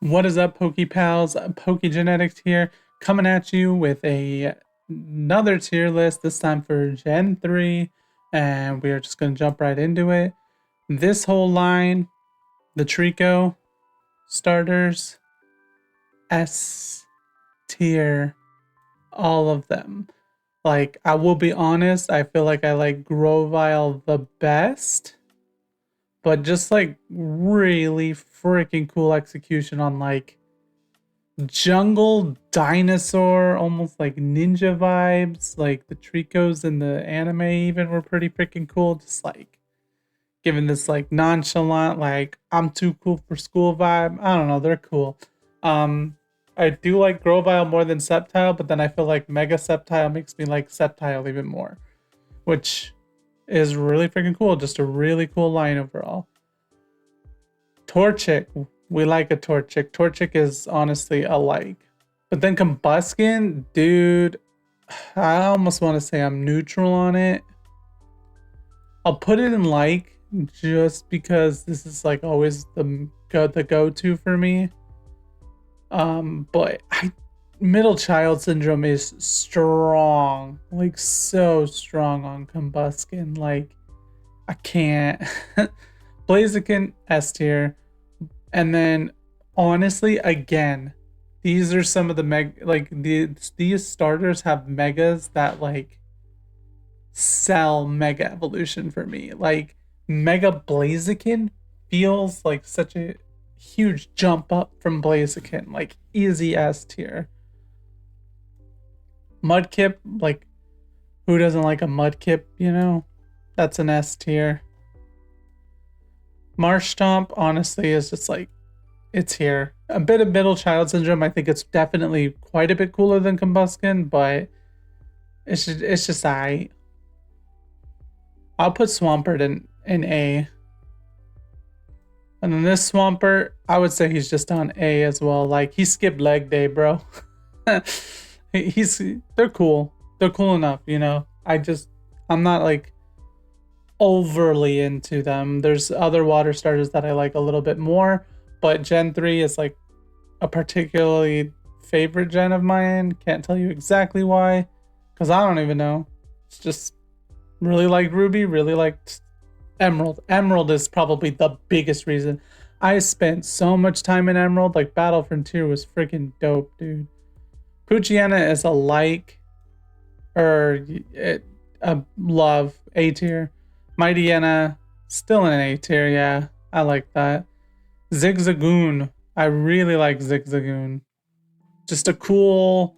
What is up, PokePals? PokeGenetics here, coming at you with another tier list, this time for Gen 3, and we are just going to jump right into it. This whole line, the Trico starters, S tier, all of them. Like, I will be honest, I feel like I like Grovyle the best, but just like really freaking cool execution on like jungle dinosaur, almost like ninja vibes. Like the Tricos in the anime even were pretty freaking cool. Just like giving this like nonchalant, like I'm too cool for school vibe. I don't know, they're cool. Um, I do like Grovyle more than Sceptile, but then I feel like Mega Sceptile makes me like Sceptile even more, which is really freaking cool. Just a really cool line overall. Torchic, we like a Torchic. Torchic is honestly a like. But then Combuskin, dude, I almost want to say I'm neutral on it. I'll put it in like just because this is like always the go-to for me. But middle child syndrome is strong, like so strong on Combuskin. Like I can't. Blaziken S tier. And then honestly, again, these are some of the these starters have megas that like sell Mega Evolution for me. Like Mega Blaziken feels like such a huge jump up from Blaziken, like easy S tier. Mudkip, like who doesn't like a Mudkip, you know? That's an S tier. Marshtomp honestly is just like it's here. A bit of middle child syndrome. I think it's definitely quite a bit cooler than Combuskin, but it's just I'll put Swampert in A. And then this Swampert, I would say he's just on A as well. Like he skipped leg day, bro. he's they're cool. They're cool enough, you know. I'm not like overly into them. There's other water starters that I like a little bit more, but Gen 3 is like a particularly favorite gen of mine. Can't tell you exactly why, because I don't even know. It's just really liked Ruby, really liked Emerald. Emerald is probably the biggest reason. I spent so much time in Emerald. Like Battle Frontier was freaking dope, dude. Poochyena is a like, or a love, A tier. Mightyena, still in an A tier, yeah. I like that. Zigzagoon, I really like Zigzagoon. Just a cool.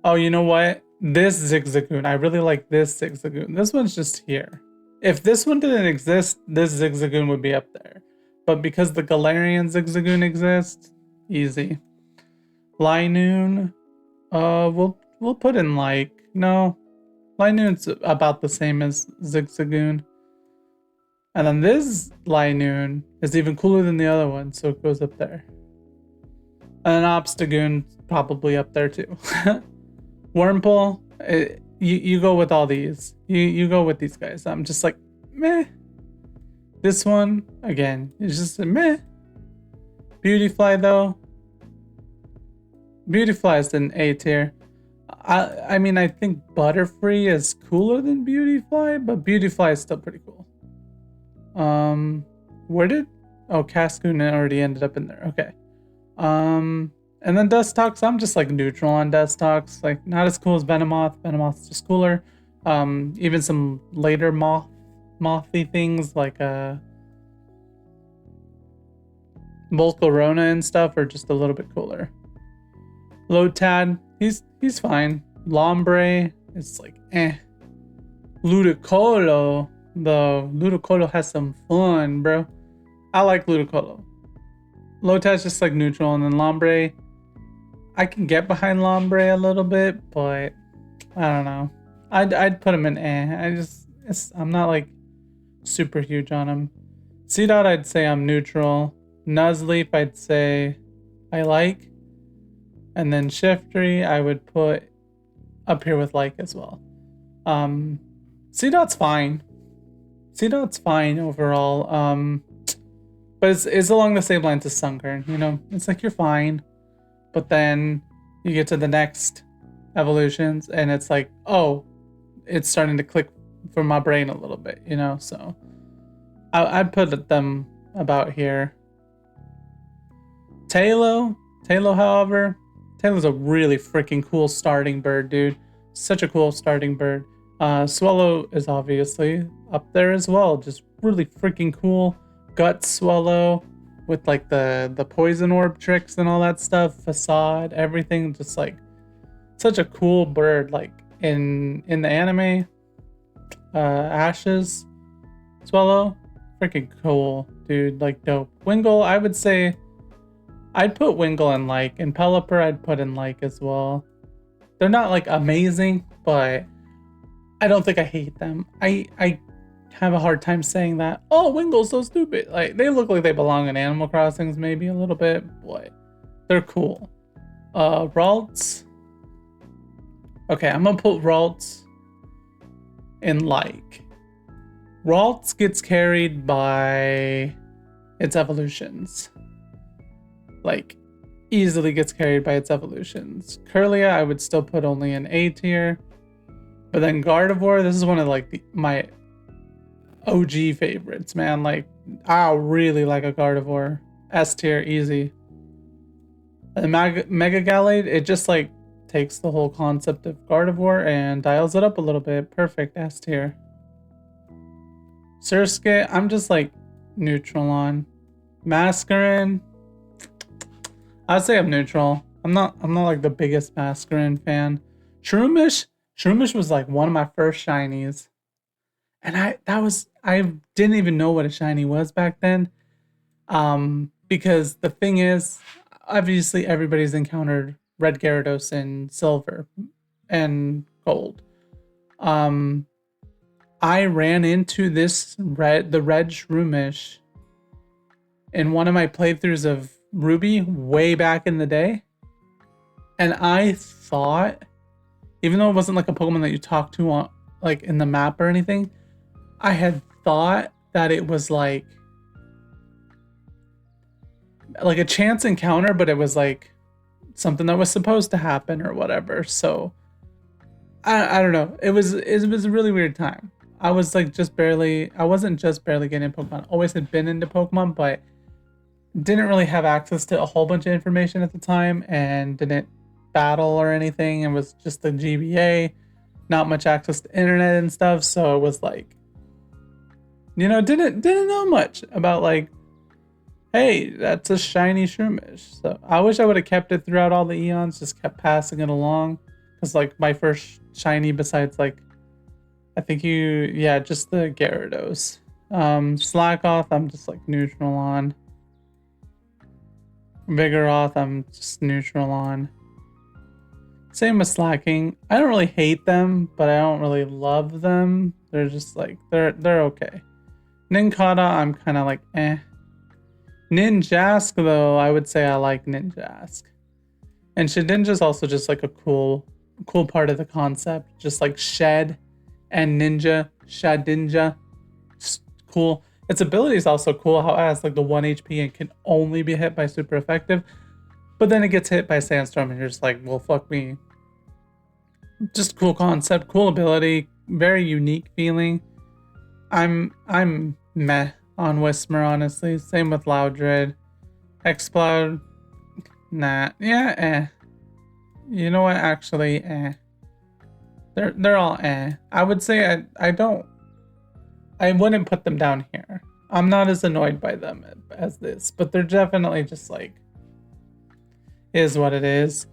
Oh, you know what? This Zigzagoon, I really like this Zigzagoon. This one's just here. If this one didn't exist, this Zigzagoon would be up there. But because the Galarian Zigzagoon exists, easy. Linoon, we'll put in like no. Linoon's about the same as Zigzagoon. And then this Linoon is even cooler than the other one, so it goes up there. And then Obstagoon probably up there too. Wurmple, you go with all these. You go with these guys. I'm just like meh. This one again is just a meh. Beautyfly though. Beautyfly is an A tier. I mean I think Butterfree is cooler than Beautyfly, but Beautyfly is still pretty cool. Where did Cascoon already ended up in there? Okay. And then Dustox, I'm just like neutral on Dustox. Like not as cool as Venomoth. Venomoth's just cooler. Even some later mothy things like Volcarona and stuff are just a little bit cooler. Lotad, he's fine. Lombre, it's like eh. Ludicolo, though. Ludicolo has some fun, bro. I like Ludicolo. Lotad's just like neutral, and then Lombre, I can get behind Lombre a little bit, but I don't know. I'd put him in eh. I'm not like super huge on him. Seedot, I'd say I'm neutral. Nuzleaf, I'd say I like. And then Shiftry, I would put up here with like as well. Seedot's fine. Seedot's fine overall. But it's along the same lines as Sunkern, you know? It's like you're fine, but then you get to the next evolutions and it's like, oh, it's starting to click for my brain a little bit, you know? So I'd put them about here. Tailo, however, Taylor's a really freaking cool starting bird, dude. Such a cool starting bird. Swallow is obviously up there as well. Just really freaking cool. Gut Swallow with like the poison orb tricks and all that stuff. Facade, everything. Just like such a cool bird. Like in the anime, Ashes Swallow, freaking cool, dude. Like dope. Wingull, I would say I'd put Wingull in like, and Pelipper I'd put in like as well. They're not like amazing, but I don't think I hate them. I have a hard time saying that. Oh, Wingull's so stupid. Like they look like they belong in Animal Crossings maybe a little bit, but they're cool. Ralts. Okay, I'm gonna put Ralts in like. Ralts gets carried by its evolutions. Like easily gets carried by its evolutions. Curlia I would still put only in A tier. But then Gardevoir, this is one of like my OG favorites, man. Like I really like a Gardevoir. S tier, easy. The Mega Gallade, it just like takes the whole concept of Gardevoir and dials it up a little bit. Perfect, S tier. Surskit, I'm just like neutral on. Mascarin, I'd say I'm neutral. I'm not like the biggest Mascarin fan. Shroomish was like one of my first shinies. And I didn't even know what a shiny was back then. Because the thing is, obviously everybody's encountered red Gyarados in silver and gold. I ran into the red Shroomish in one of my playthroughs of Ruby way back in the day. And I thought, even though it wasn't like a Pokemon that you talk to on like in the map or anything, I had thought that it was like a chance encounter, but it was like something that was supposed to happen or whatever. So I don't know. It was a really weird time. I wasn't just barely getting into Pokemon. Always had been into Pokemon, but didn't really have access to a whole bunch of information at the time and didn't battle or anything. It was just the GBA, not much access to internet and stuff. So it was like, you know, didn't know much about like, hey, that's a shiny Shroomish. So I wish I would have kept it throughout all the eons, just kept passing it along. Because like my first shiny besides like, I think just the Gyarados. Slackoth, I'm just like neutral on. Vigoroth, I'm just neutral on. Same with Slacking. I don't really hate them, but I don't really love them. They're just like, they're okay. Nincada, I'm kind of like, eh. Ninjask, though, I would say I like Ninjask. And Shedinja's also just like a cool part of the concept. Just like Shed and Ninja, Shedinja. Just cool. Its ability is also cool how it has like the 1 HP and can only be hit by super effective. But then it gets hit by Sandstorm and you're just like, well, fuck me. Just cool concept, cool ability, very unique feeling. I'm meh on Whismer, honestly. Same with Loudred. Exploud, nah. Yeah, eh. You know what, actually, eh. They're all eh. I would say I wouldn't put them down here. I'm not as annoyed by them as this, but they're definitely just like, is what it is.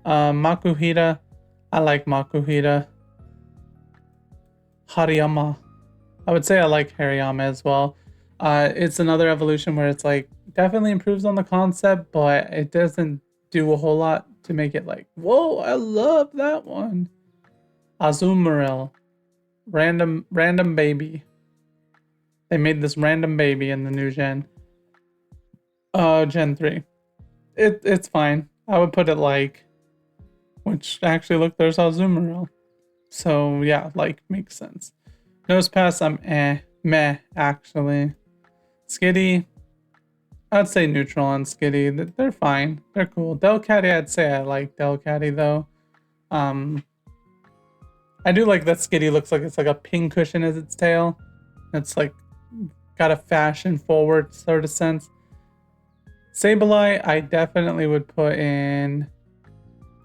Makuhita, I like Makuhita. Hariyama, I would say I like Hariyama as well. It's another evolution where it's like, definitely improves on the concept, but it doesn't do a whole lot to make it like, whoa, I love that one. Azumarill, random baby. They made this random baby in the new gen. Gen 3. It's fine. I would put it like, which actually look, there's Azumarill. So yeah, like makes sense. Nosepass, I'm meh actually. Skitty, I'd say neutral on Skitty. They're fine. They're cool. Delcatty, I'd say I like Delcatty though. I do like that Skitty looks like it's like a pincushion as its tail. It's like got a fashion forward sort of sense. Sableye, I definitely would put in.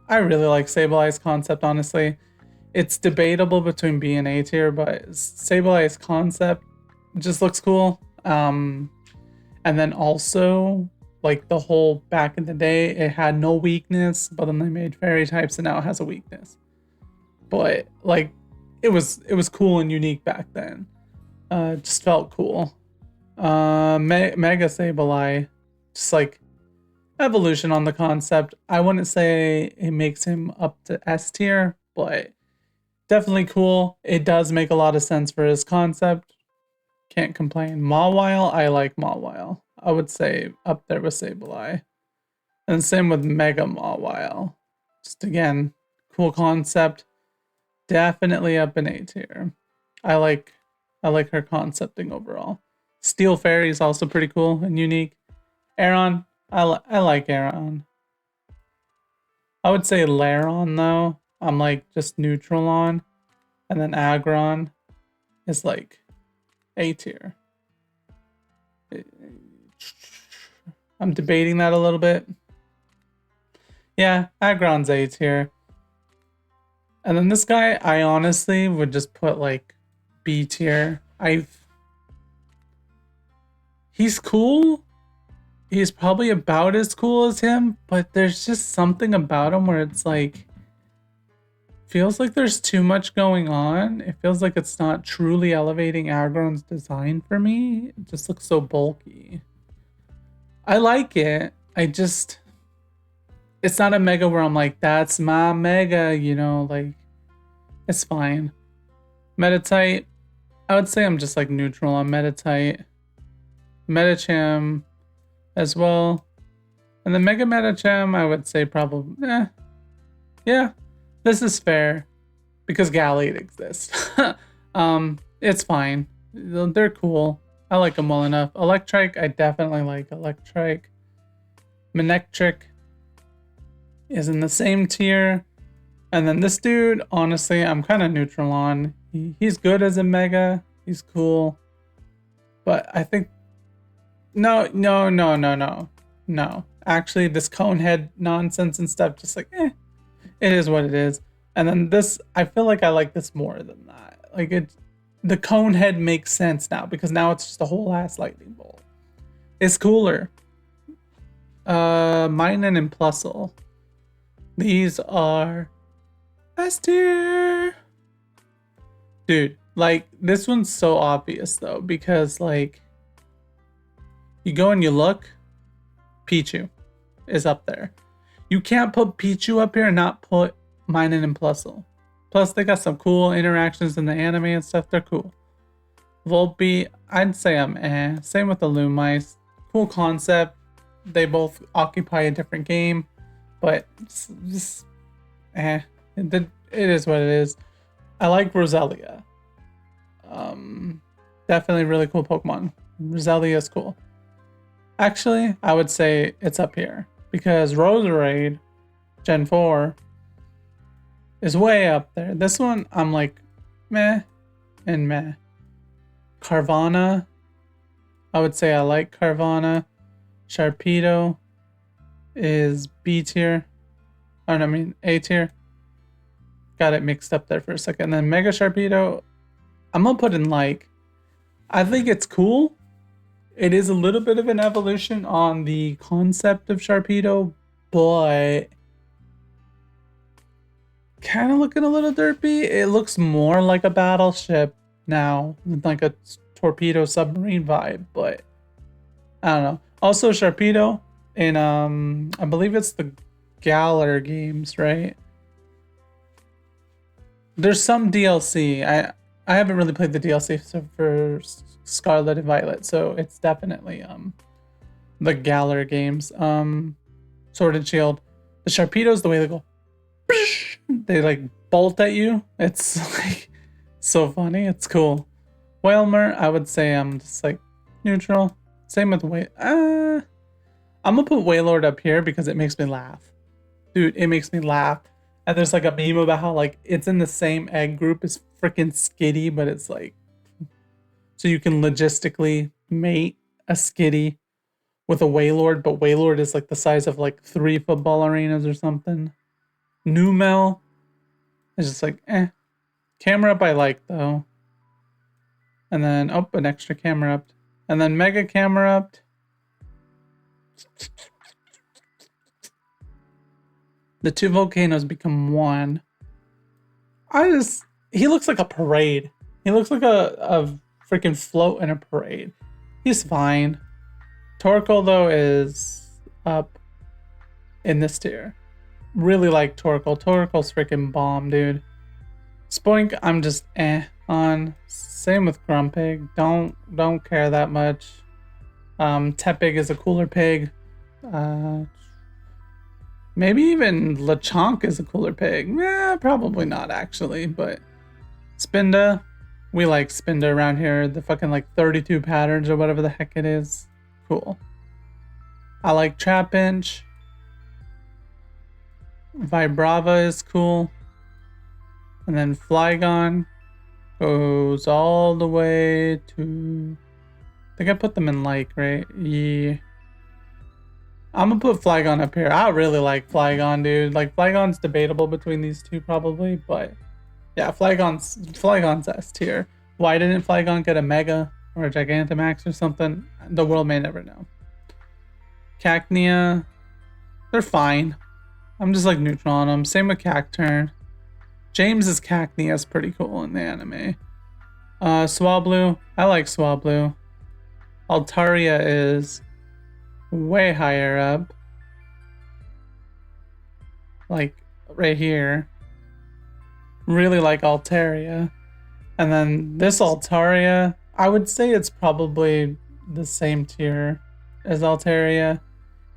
I really like Sableye's concept, honestly. It's debatable between B and A tier, but Sableye's concept just looks cool. And then also, like the whole back in the day, it had no weakness, but then they made fairy types and now it has a weakness. But like, it was cool and unique back then. Just felt cool. Mega Sableye, just like evolution on the concept. I wouldn't say it makes him up to S tier, but definitely cool. It does make a lot of sense for his concept. Can't complain. Mawile, I like Mawile. I would say up there with Sableye. And same with Mega Mawile. Just again, cool concept. Definitely up in A tier. I like her concepting overall. Steel Fairy is also pretty cool and unique. Aeron, I like Aeron. I would say Lairon though. I'm like just neutral on. And then Aggron is like A tier. I'm debating that a little bit. Yeah, Aggron's A tier. And then this guy, I honestly would just put like B tier. He's cool. He's probably about as cool as him, but there's just something about him where it's like, feels like there's too much going on. It feels like it's not truly elevating Aggron's design for me. It just looks so bulky. I like it. It's not a mega where I'm like, that's my mega, you know, like, it's fine. Meditite, I would say I'm just like neutral on Meditite. Medicham as well. And the Mega Medicham, I would say probably, yeah, this is fair because Gallade exists. It's fine. They're cool. I like them well enough. Electrike, I definitely like Electrike. Manectric is in the same tier. And then this dude, honestly, I'm kind of neutral on. He's good as a Mega. He's cool. But I think no. Actually, this Conehead nonsense and stuff, just like, it is what it is. And then this, I feel like I like this more than that. Like the Conehead makes sense now because now it's just a whole ass lightning bolt. It's cooler. Minun and Plusle. These are S tier. Dude, like this one's so obvious though because like you go and you look, Pichu is up there. You can't put Pichu up here and not put Minun and Plusle. Plus, they got some cool interactions in the anime and stuff. They're cool. Volpe, I'd say I'm eh. Same with the Lumice. Cool concept. They both occupy a different game, but just eh. It is what it is. I like Roselia. Definitely really cool Pokemon. Roselia is cool. Actually, I would say it's up here because Roserade Gen 4 is way up there. This one, I'm like, meh and meh. Carvana, I would say I like Carvana. Sharpedo is B tier. Oh, no, I mean A tier. Got it mixed up there for a second. And then Mega Sharpedo, I'm gonna put in like, I think it's cool. It is a little bit of an evolution on the concept of Sharpedo, but kind of looking a little derpy. It looks more like a battleship now, like a torpedo submarine vibe, but I don't know. Also, Sharpedo in I believe it's the Galar games, right? There's some DLC. I haven't really played the DLC for Scarlet and Violet, so it's definitely the Galar games. Sword and Shield. The Sharpedos, the way they go, they like bolt at you. It's like so funny. It's cool. Whalmer, I would say I'm just like neutral. Same with I'm gonna put Wailord up here because it makes me laugh. Dude, it makes me laugh. And there's like a meme about how like it's in the same egg group as freaking Skitty, but it's like so you can logistically mate a Skitty with a Wailord, but Wailord is like the size of like 3 football arenas or something. Numel is just like Camera up I like though. And then an extra camera up. And then Mega Camera up. The 2 volcanoes become 1. He looks like a parade. He looks like a freaking float in a parade. He's fine. Torkoal though is up in this tier. Really like Torkoal. Torkoal's freaking bomb, dude. Spoink, I'm just on. Same with Grumpig. Don't care that much. Tepig is a cooler pig. Maybe even Lechonk is a cooler pig. Probably not actually, but Spinda, we like Spinda around here. The fucking like 32 patterns or whatever the heck it is. Cool. I like Trapinch. Vibrava is cool. And then Flygon goes all the way to... I think I put them in like, right? Yeah. I'm gonna put Flygon up here. I really like Flygon, dude. Like, Flygon's debatable between these two probably, but... yeah, Flygon's S tier. Why didn't Flygon get a Mega or a Gigantamax or something? The world may never know. Cacnea, they're fine. I'm just like neutral on them. Same with Cacturn. James's Cacnea is pretty cool in the anime. Swablu, I like Swablu. Altaria is way higher up. Like right here. Really like Altaria. And then this Altaria, I would say it's probably the same tier as Altaria.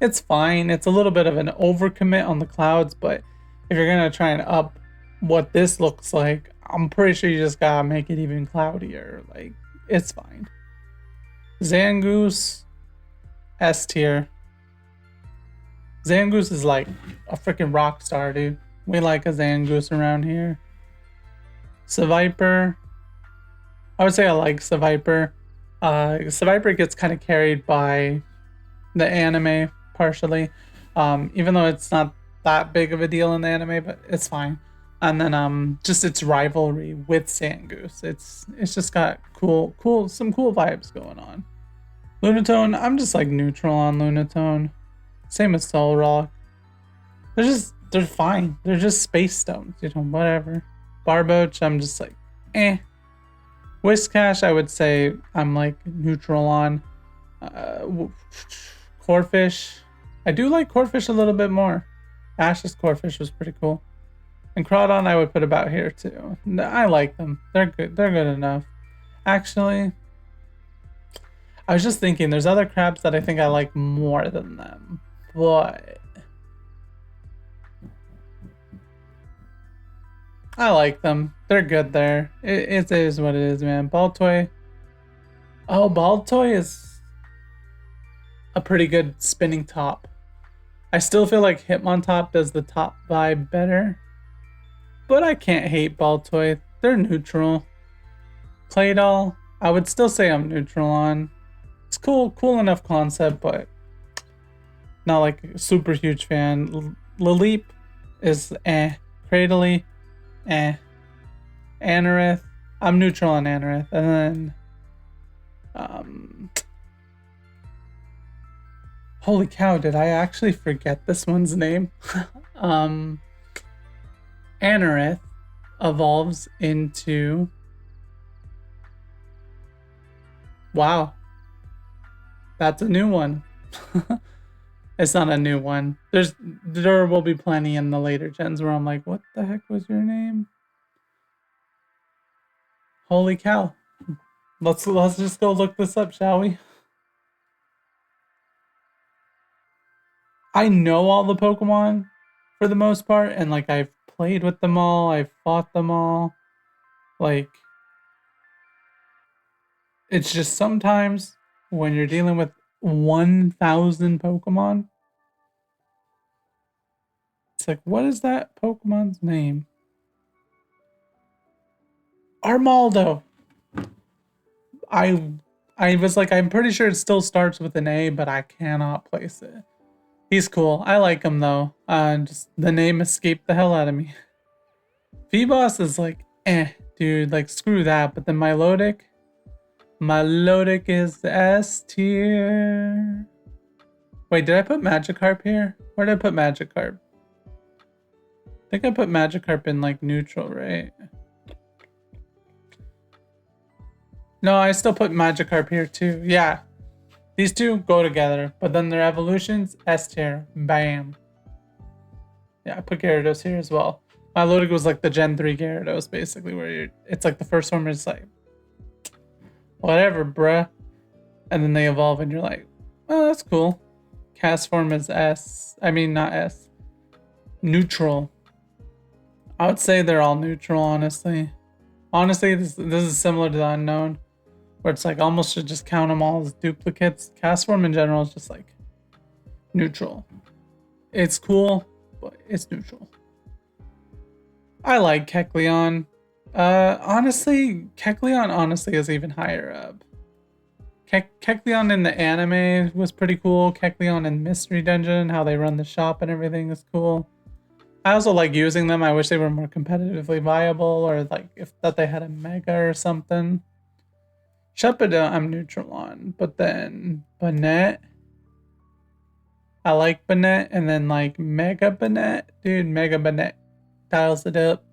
It's fine. It's a little bit of an overcommit on the clouds, but if you're gonna try and up what this looks like, I'm pretty sure you just gotta make it even cloudier. Like, it's fine. Zangoose, S tier. Zangoose is like a freaking rock star, dude. We like a Zangoose around here. Seviper, I would say I like Seviper. Seviper gets kind of carried by the anime partially, even though it's not that big of a deal in the anime, but it's fine. And then just its rivalry with Zangoose, it's just got some cool vibes going on. Lunatone, I'm just like neutral on Lunatone. Same as Solrock. They're fine. They're just space stones, you know, whatever. Barboach, I'm just like Whiscash, I would say I'm like neutral on. Corphish, I do like Corphish a little bit more. Ash's Corphish was pretty cool. And Crawdon I would put about here too. I like them. They're good. They're good enough. Actually, I was just thinking there's other crabs that I think I like more than them. But I like them. They're good there. It is what it is, man. Baltoy. Oh, Baltoy is a pretty good spinning top. I still feel like Hitmontop does the top vibe better. But I can't hate Baltoy. They're neutral. Claydol, I would still say I'm neutral on. It's cool enough concept, but not like a super huge fan. Laleep is Cradily, Anorith, I'm neutral on Anorith. And then holy cow, did I actually forget this one's name? Anorith evolves into... wow. That's a new one. It's not a new one. There will be plenty in the later gens where I'm like, what the heck was your name? Holy cow. Let's just go look this up, shall we? I know all the Pokemon for the most part, and like I've played with them all, I've fought them all. Like, it's just sometimes when you're dealing with 1,000 Pokemon. It's like, what is that Pokemon's name? Armaldo. I was like, I'm pretty sure it still starts with an A, but I cannot place it. He's cool. I like him though. Just the name escaped the hell out of me. Feebos is like, dude, like screw that. But then Milotic is S tier. Wait, did I put Magikarp here? Where did I put Magikarp? I think I put Magikarp in like neutral, right? No, I still put Magikarp here too. Yeah. These two go together, but then their evolutions, S tier. Bam. Yeah, I put Gyarados here as well. Milotic was like the Gen 3 Gyarados, basically, where it's like the first one is like, whatever, bruh. And then they evolve and you're like, oh, that's cool. Cast form is S. I mean, not S. Neutral. I would say they're all neutral, honestly. Honestly, this is similar to the Unknown, where it's like almost should just count them all as duplicates. Cast form in general is just like neutral. It's cool, but it's neutral. I like Kecleon. Honestly, Kecleon honestly is even higher up. Kecleon in the anime was pretty cool. Kecleon in Mystery Dungeon, how they run the shop and everything is cool. I also like using them. I wish they were more competitively viable, or like if that they had a mega or something. Shepard, I'm neutral on, but then Banette, I like Banette, and then like Mega Banette, dude, Mega Banette dials it up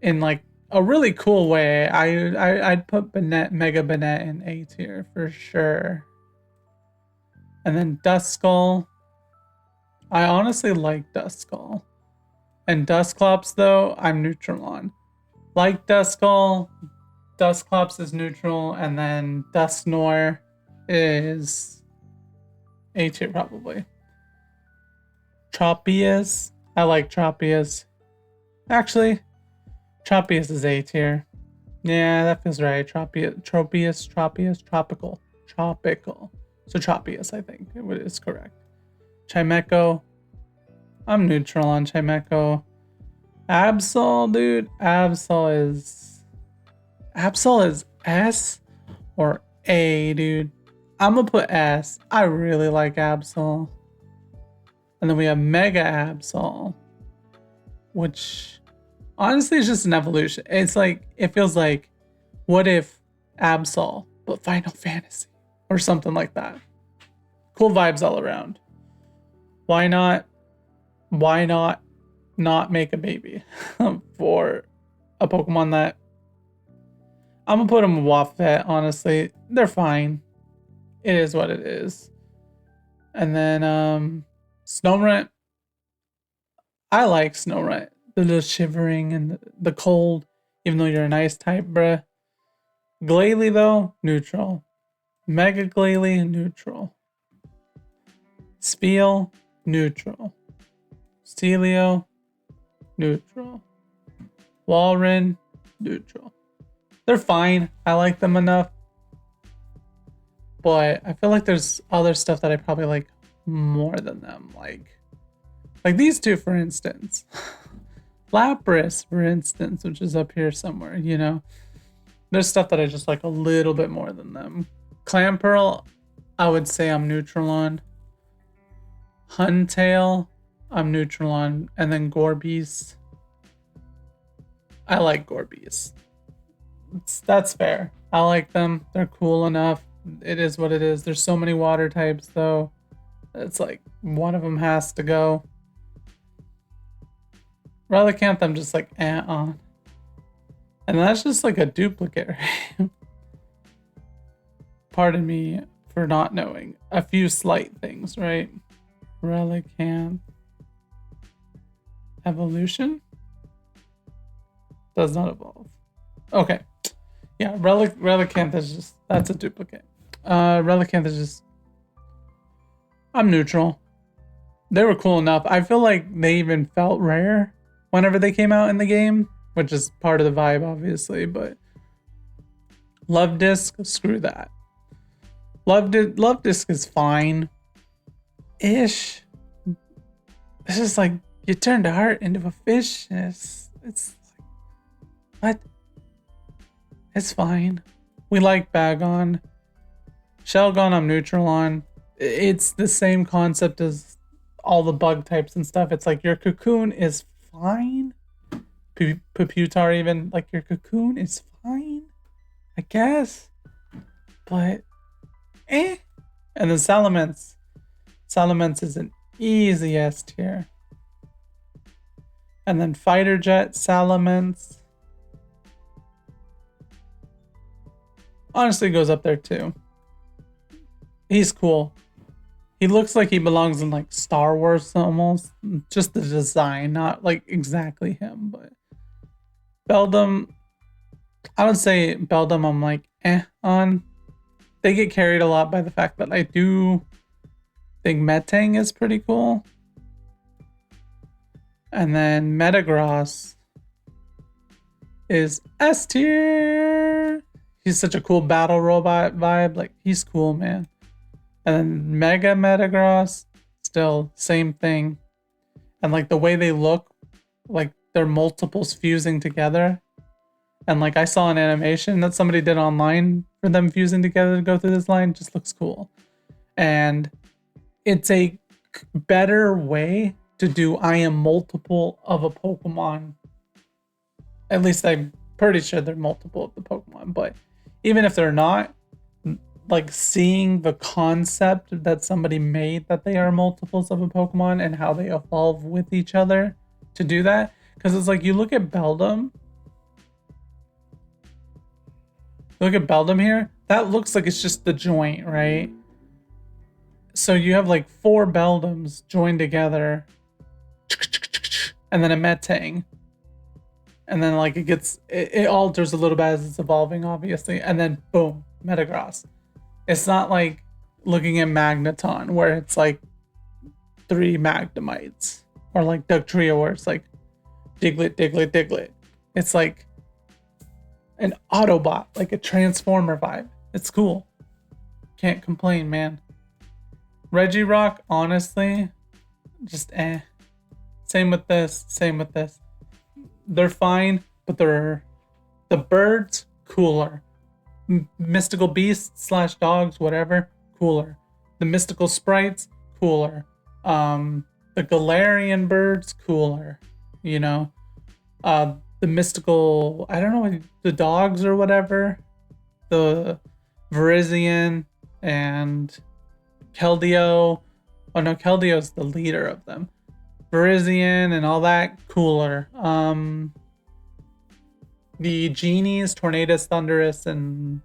in like a really cool way. I'd put Mega Banette in A tier for sure. And then Duskull, I honestly like Duskull. And Dusclops though, I'm neutral on. Like Duskull, Dusclops is neutral, and then Dusknoir is A tier probably. Tropius, I like Tropius. Actually, Tropius is A tier. Yeah, that feels right. Tropius, Tropical. So Tropius, I think is correct. Chimecho, I'm neutral on Chimecho. Absol, dude, Absol is S or A, dude. I'm gonna put S. I really like Absol. And then we have Mega Absol, which honestly is just an evolution. It's like, it feels like, what if Absol, but Final Fantasy or something like that. Cool vibes all around. Why not not make a baby for a Pokemon that I'm gonna put them Wafet, honestly. They're fine. It is what it is. And then Snorunt. I like Snorunt. The little shivering and the cold, even though you're an ice type, bruh. Glalie though, neutral. Mega Glalie, neutral. Spiel, neutral. Stelio, neutral. Walrein, neutral. They're fine. I like them enough. But I feel like there's other stuff that I probably like more than them. Like these two, for instance. Lapras, for instance, which is up here somewhere, you know. There's stuff that I just like a little bit more than them. Clamperl, I would say I'm neutral on. Huntail, I'm neutral on. And then Gourbeast. I like Gourbeast. That's fair. I like them. They're cool enough. It is what it is. There's so many water types though. It's like one of them has to go. Relicanth, I'm just like on. And that's just like a duplicate, right? Pardon me for not knowing a few slight things, right? Relicanth. Evolution? Does not evolve. Okay. Yeah, Relicanth is just, that's a duplicate. Relicanth is just, I'm neutral. They were cool enough. I feel like they even felt rare whenever they came out in the game, which is part of the vibe, obviously, but Love Disc, screw that. Love Disc is fine. Ish. It's just like you turned a heart into a fish. And it's what? It's fine. We like Bagon. Shelgon I'm neutral on. It's the same concept as all the bug types and stuff. It's like your cocoon is fine. Puputar even, like your cocoon is fine, I guess. But eh. And then Salamence. Salamence is an easy S tier. And then Fighter Jet, Salamence. Honestly goes up there too. He's cool. He looks like he belongs in like Star Wars almost. Just the design, not like exactly him, but Beldum, I would say Beldum I'm like on. They get carried a lot by the fact that I do think Metang is pretty cool. And then Metagross is S tier. He's such a cool battle robot vibe. Like, he's cool, man. And then Mega Metagross, still same thing. And like the way they look, like they're multiples fusing together. And like I saw an animation that somebody did online for them fusing together to go through this line, just looks cool. And it's a better way to do I am multiple of a Pokemon. At least I'm pretty sure they're multiple of the Pokemon, but even if they're not, like seeing the concept that somebody made that they are multiples of a Pokemon and how they evolve with each other to do that. Because it's like you look at Beldum. Look at Beldum here. That looks like it's just the joint, right? So you have like 4 Beldums joined together. And then a Metang. And then like it alters a little bit as it's evolving, obviously. And then boom, Metagross. It's not like looking at Magneton where it's like 3 Magnemites. Or like Dugtrio where it's like Diglett, Diglett, Diglett. It's like an Autobot, like a Transformer vibe. It's cool. Can't complain, man. Regirock, honestly, just eh. Same with this, same with this. They're fine, but they're the birds cooler. Mystical beasts / dogs, whatever, cooler. The mystical sprites, cooler. The Galarian birds, cooler. You know, the mystical, I don't know, the dogs or whatever. The Virizion and Keldeo. Oh no, Keldeo's the leader of them. Virizion and all that, cooler. The genies, Tornadus, Thundurus, and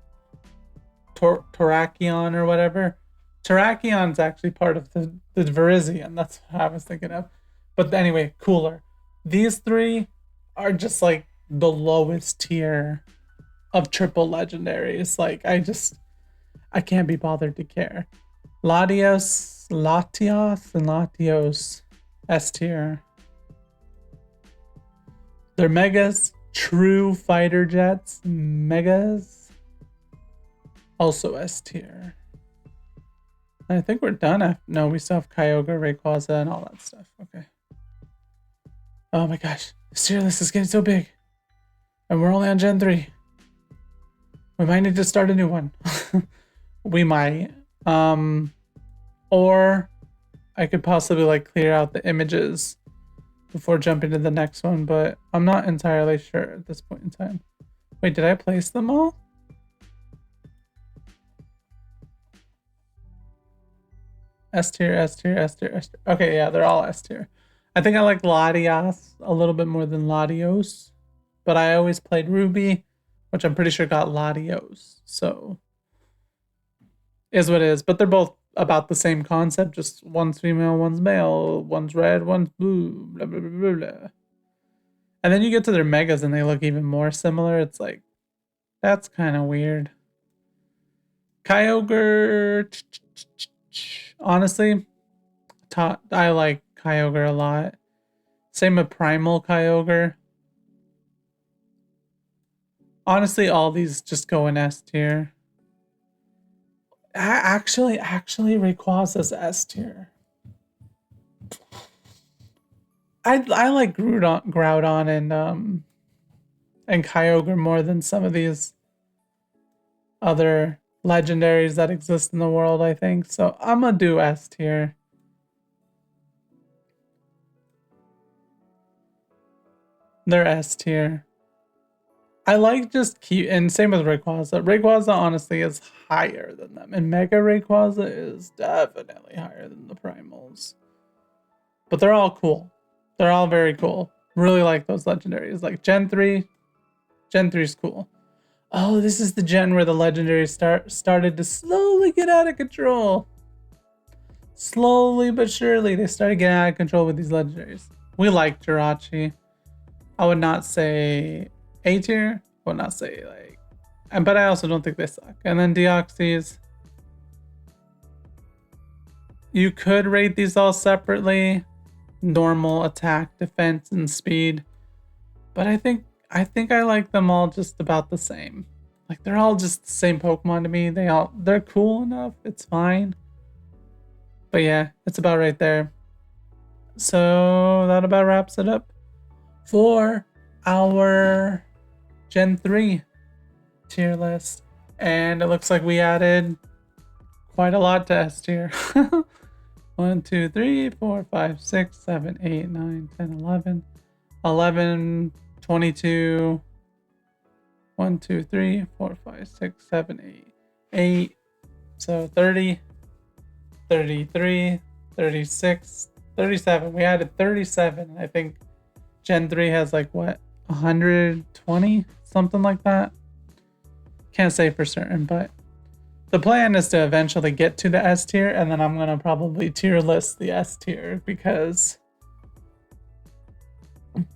Terrakion or whatever. Terrakion's actually part of the Virizion. That's what I was thinking of. But anyway, cooler. These 3 are just like the lowest tier of triple legendaries. Like I can't be bothered to care. Latios, and Latios, S tier. They're megas, true fighter jets, megas, also S tier. I think we're done. No, we still have Kyogre, Rayquaza, and all that stuff. Okay. Oh my gosh, this tier list is getting so big, and we're only on Gen 3. We might need to start a new one. We might. Or I could possibly like clear out the images before jumping to the next one, but I'm not entirely sure at this point in time. Wait, did I place them all? S tier, S tier, S tier, S tier. Okay, yeah, they're all S tier. I think I like Latias a little bit more than Latios, but I always played Ruby, which I'm pretty sure got Latios. So is what it is. But they're both about the same concept, just one's female, one's male, one's red, one's blue, blah, blah, blah, blah, blah. And then you get to their megas and they look even more similar. It's like, that's kind of weird. Kyogre, honestly, I like Kyogre a lot. Same with Primal Kyogre. Honestly, all these just go in S tier. Actually, Rayquaza's S tier. I like Groudon and Kyogre more than some of these other legendaries that exist in the world, I think. So I'm gonna do S tier. They're S tier. I like just keep, and same with Rayquaza. Rayquaza honestly is higher than them, and Mega Rayquaza is definitely higher than the primals. But they're all cool. They're all very cool. Really like those legendaries. Like Gen 3. Gen 3 is cool. Oh, this is the gen where the legendaries started to slowly get out of control. Slowly but surely, they started getting out of control with these legendaries. We like Jirachi. I would not say A tier. I would not say like, but I also don't think they suck. And then Deoxys. You could rate these all separately. Normal, attack, defense, and speed. But I think I like them all just about the same. Like they're all just the same Pokemon to me. They're cool enough. It's fine. But yeah, it's about right there. So that about wraps it up for our Gen 3 tier list. And it looks like we added quite a lot to S tier. 1, 2, 3, 4, 5, 6, 7, 8, 9, 10, 11, 11, 22, 1, 2, 3, 4, 5, 6, 7, 8, 8. So 30, 33, 36, 37. We added 37. I think Gen 3 has like what, 120? Something like that. Can't say for certain, but the plan is to eventually get to the S tier, and then I'm gonna probably tier list the S tier because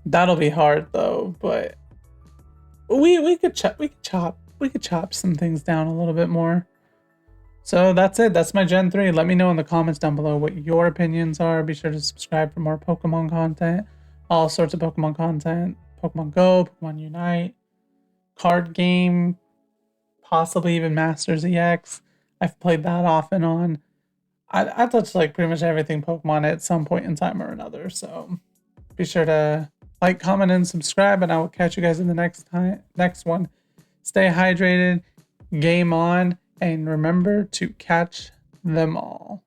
that'll be hard though. But we could chop some things down a little bit more. So that's it. That's my Gen 3. Let me know in the comments down below what your opinions are. Be sure to subscribe for more Pokemon content, all sorts of Pokemon content, Pokemon Go, Pokemon Unite, card game, possibly even Masters EX. I've played that off and on. I touched like pretty much everything Pokemon at some point in time or another. So be sure to like, comment, and subscribe, and I will catch you guys in the next one. Stay hydrated, game on, and remember to catch them all.